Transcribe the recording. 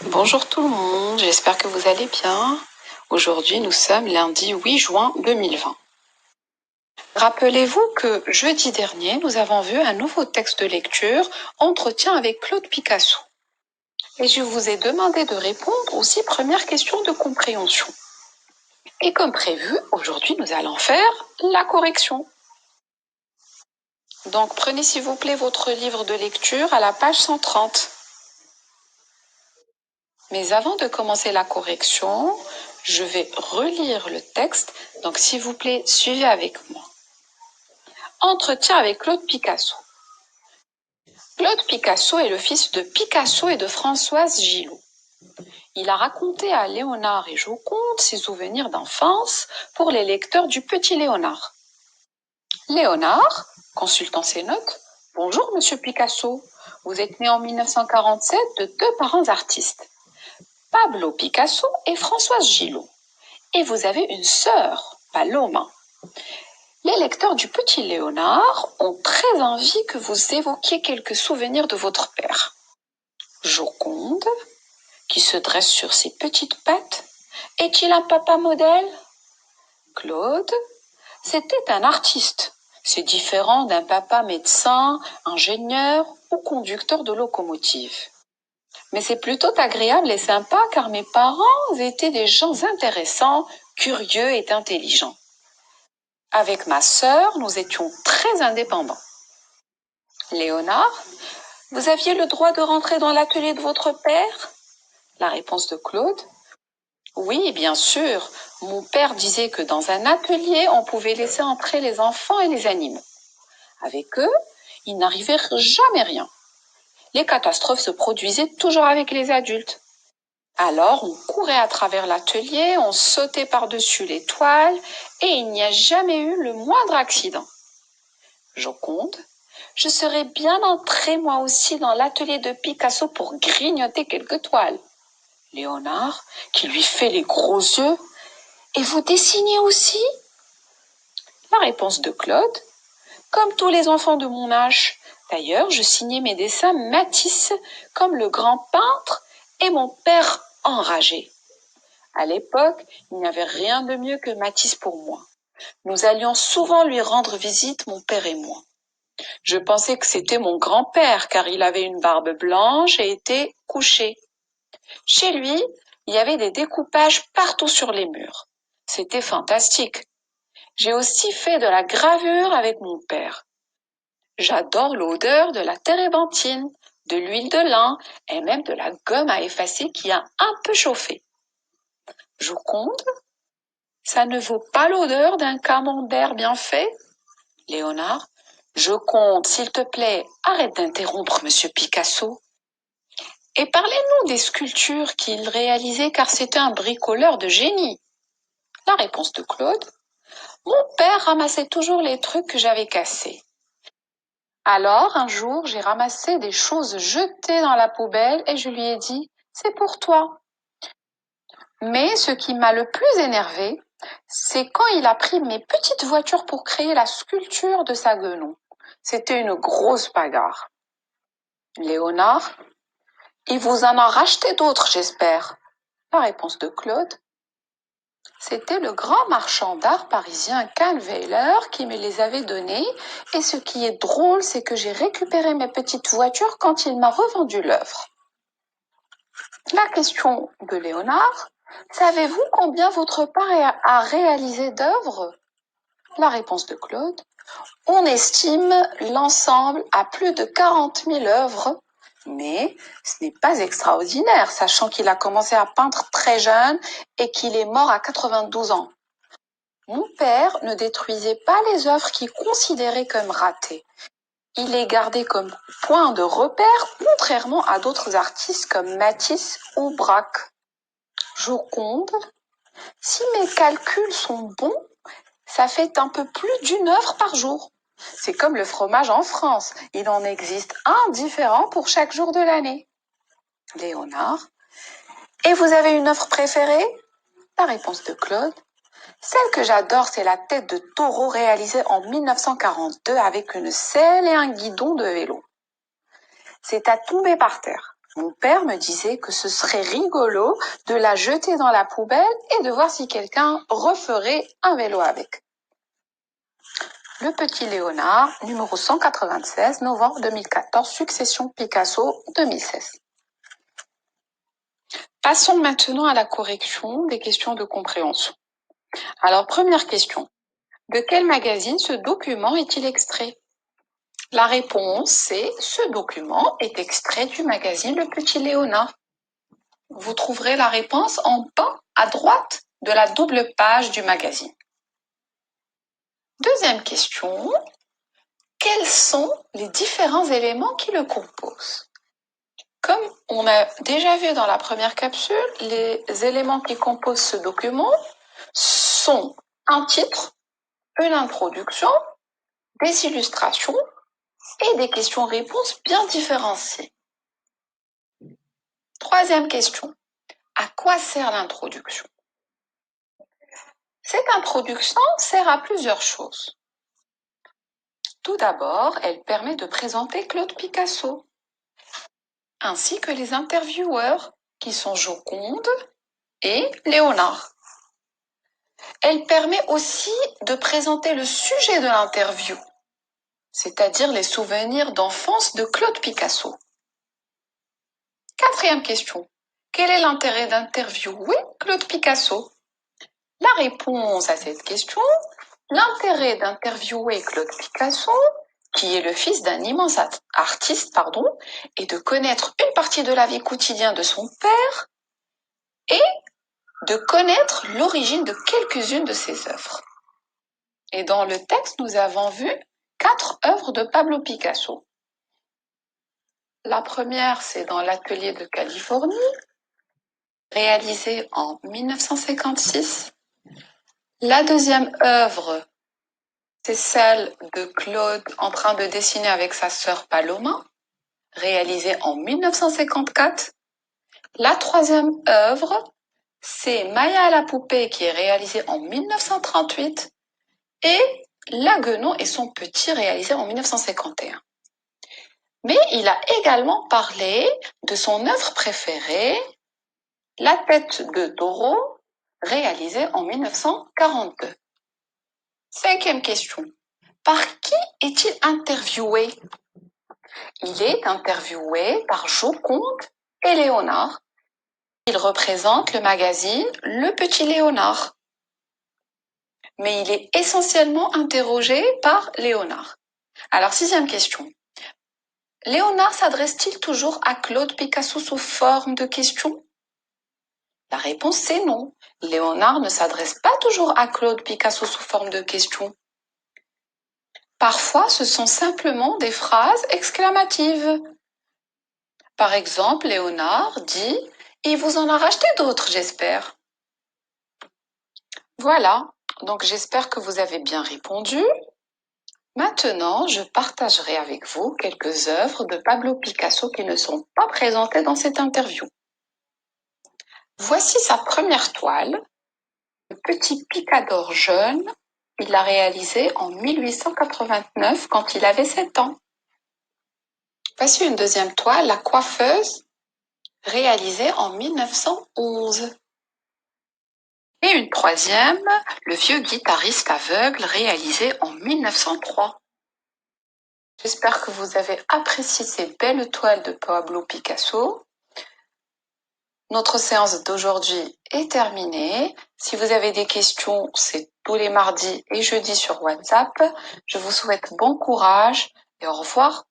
Bonjour tout le monde, j'espère que vous allez bien. Aujourd'hui, nous sommes lundi 8 juin 2020. Rappelez-vous que jeudi dernier, nous avons vu un nouveau texte de lecture, Entretien avec Claude Picasso. Et je vous ai demandé de répondre aux 6 premières questions de compréhension. Et comme prévu, aujourd'hui, nous allons faire la correction. Donc, prenez s'il vous plaît votre livre de lecture à la page 130. Mais avant de commencer la correction, je vais relire le texte, donc s'il vous plaît, suivez avec moi. Entretien avec Claude Picasso. Claude Picasso est le fils de Picasso et de Françoise Gillot. Il a raconté à Léonard et Joconde ses souvenirs d'enfance pour les lecteurs du Petit Léonard. Léonard, consultant ses notes, « Bonjour Monsieur Picasso, vous êtes né en 1947 de 2 parents artistes, Pablo Picasso et Françoise Gillot. Et vous avez une sœur, Paloma. Les lecteurs du Petit Léonard ont très envie que vous évoquiez quelques souvenirs de votre père. Joconde, qui se dresse sur ses petites pattes, est-il un papa modèle? Claude, c'était un artiste. C'est différent d'un papa médecin, ingénieur ou conducteur de locomotive. Mais c'est plutôt agréable et sympa car mes parents étaient des gens intéressants, curieux et intelligents. Avec ma sœur, nous étions très indépendants. Léonard, vous aviez le droit de rentrer dans l'atelier de votre père? La réponse de Claude, oui, bien sûr. Mon père disait que dans un atelier, on pouvait laisser entrer les enfants et les animaux. Avec eux, il n'arrivait jamais rien. Les catastrophes se produisaient toujours avec les adultes. Alors, on courait à travers l'atelier, on sautait par-dessus les toiles, et il n'y a jamais eu le moindre accident. Joconde, je serais bien entrée moi aussi dans l'atelier de Picasso pour grignoter quelques toiles. Léonard, qui lui fait les gros yeux, et vous dessinez aussi? La réponse de Claude, comme tous les enfants de mon âge. D'ailleurs, je signais mes dessins Matisse, comme le grand peintre et mon père enragé. À l'époque, il n'y avait rien de mieux que Matisse pour moi. Nous allions souvent lui rendre visite, mon père et moi. Je pensais que c'était mon grand-père, car il avait une barbe blanche et était couché. Chez lui, il y avait des découpages partout sur les murs. C'était fantastique. J'ai aussi fait de la gravure avec mon père. J'adore l'odeur de la térébenthine, de l'huile de lin et même de la gomme à effacer qui a un peu chauffé. Joconde, ça ne vaut pas l'odeur d'un camembert bien fait? Léonard, Joconde, s'il te plaît, arrête d'interrompre Monsieur Picasso. Et parlez-nous des sculptures qu'il réalisait car c'était un bricoleur de génie. La réponse de Claude, mon père ramassait toujours les trucs que j'avais cassés. Alors, un jour, j'ai ramassé des choses jetées dans la poubelle et je lui ai dit, c'est pour toi. Mais ce qui m'a le plus énervé, c'est quand il a pris mes petites voitures pour créer la sculpture de sa guenon. C'était une grosse bagarre. Léonard, il vous en a racheté d'autres, j'espère. La réponse de Claude, c'était le grand marchand d'art parisien Kahnweiler qui me les avait donnés, et ce qui est drôle, c'est que j'ai récupéré mes petites voitures quand il m'a revendu l'œuvre. La question de Léonard, savez-vous combien votre père a réalisé d'œuvres? La réponse de Claude, on estime l'ensemble à plus de 40 000 œuvres, mais ce n'est pas extraordinaire, sachant qu'il a commencé à peindre très jeune et qu'il est mort à 92 ans. Mon père ne détruisait pas les œuvres qu'il considérait comme ratées. Il les gardait comme point de repère, contrairement à d'autres artistes comme Matisse ou Braque. Joconde, si mes calculs sont bons, ça fait un peu plus d'une œuvre par jour. C'est comme le fromage en France, il en existe un différent pour chaque jour de l'année. Léonard, et vous avez une œuvre préférée? La réponse de Claude, celle que j'adore, c'est la tête de taureau réalisée en 1942 avec une selle et un guidon de vélo. C'est à tomber par terre. Mon père me disait que ce serait rigolo de la jeter dans la poubelle et de voir si quelqu'un referait un vélo avec. Le petit Léonard, numéro 196, novembre 2014, succession Picasso 2016. Passons maintenant à la correction des questions de compréhension. Alors, première question. De quel magazine ce document est-il extrait? La réponse, c'est ce document est extrait du magazine Le Petit Léonard. Vous trouverez la réponse en bas à droite de la double page du magazine. Deuxième question. Quels sont les différents éléments qui le composent? Comme on a déjà vu dans la première capsule, les éléments qui composent ce document sont un titre, une introduction, des illustrations et des questions-réponses bien différenciées. Troisième question. À quoi sert l'introduction? Cette introduction sert à plusieurs choses. Tout d'abord, elle permet de présenter Claude Picasso, ainsi que les intervieweurs, qui sont Joconde et Léonard. Elle permet aussi de présenter le sujet de l'interview, c'est-à-dire les souvenirs d'enfance de Claude Picasso. Quatrième question. Quel est l'intérêt d'interviewer Claude Picasso? La réponse à cette question, l'intérêt d'interviewer Claude Picasso, qui est le fils d'un immense artiste, est de connaître une partie de la vie quotidienne de son père et de connaître l'origine de quelques-unes de ses œuvres. Et dans le texte, nous avons vu 4 œuvres de Pablo Picasso. La première, c'est dans l'atelier de Californie, réalisée en 1956. La deuxième œuvre, c'est celle de Claude en train de dessiner avec sa sœur Paloma, réalisée en 1954. La troisième œuvre, c'est Maya la poupée qui est réalisée en 1938 et La Guenon et son petit réalisé en 1951. Mais il a également parlé de son œuvre préférée, La tête de taureau, réalisée en 1942. Cinquième question. Par qui est-il interviewé? Il est interviewé par Joconde et Léonard. Il représente le magazine Le Petit Léonard. Mais il est essentiellement interrogé par Léonard. Alors, sixième question. Léonard s'adresse-t-il toujours à Claude Picasso sous forme de question? La réponse c'est non. Léonard ne s'adresse pas toujours à Claude Picasso sous forme de question. Parfois, ce sont simplement des phrases exclamatives. Par exemple, Léonard dit « Il vous en a racheté d'autres, j'espère ». Voilà, donc j'espère que vous avez bien répondu. Maintenant, je partagerai avec vous quelques œuvres de Pablo Picasso qui ne sont pas présentées dans cette interview. Voici sa première toile, Le petit picador jeune. Il l'a réalisée en 1889 quand il avait 7 ans. Voici une deuxième toile, La coiffeuse, réalisée en 1911. Et une troisième, Le vieux guitariste aveugle, réalisé en 1903. J'espère que vous avez apprécié ces belles toiles de Pablo Picasso. Notre séance d'aujourd'hui est terminée. Si vous avez des questions, c'est tous les mardis et jeudis sur WhatsApp. Je vous souhaite bon courage et au revoir.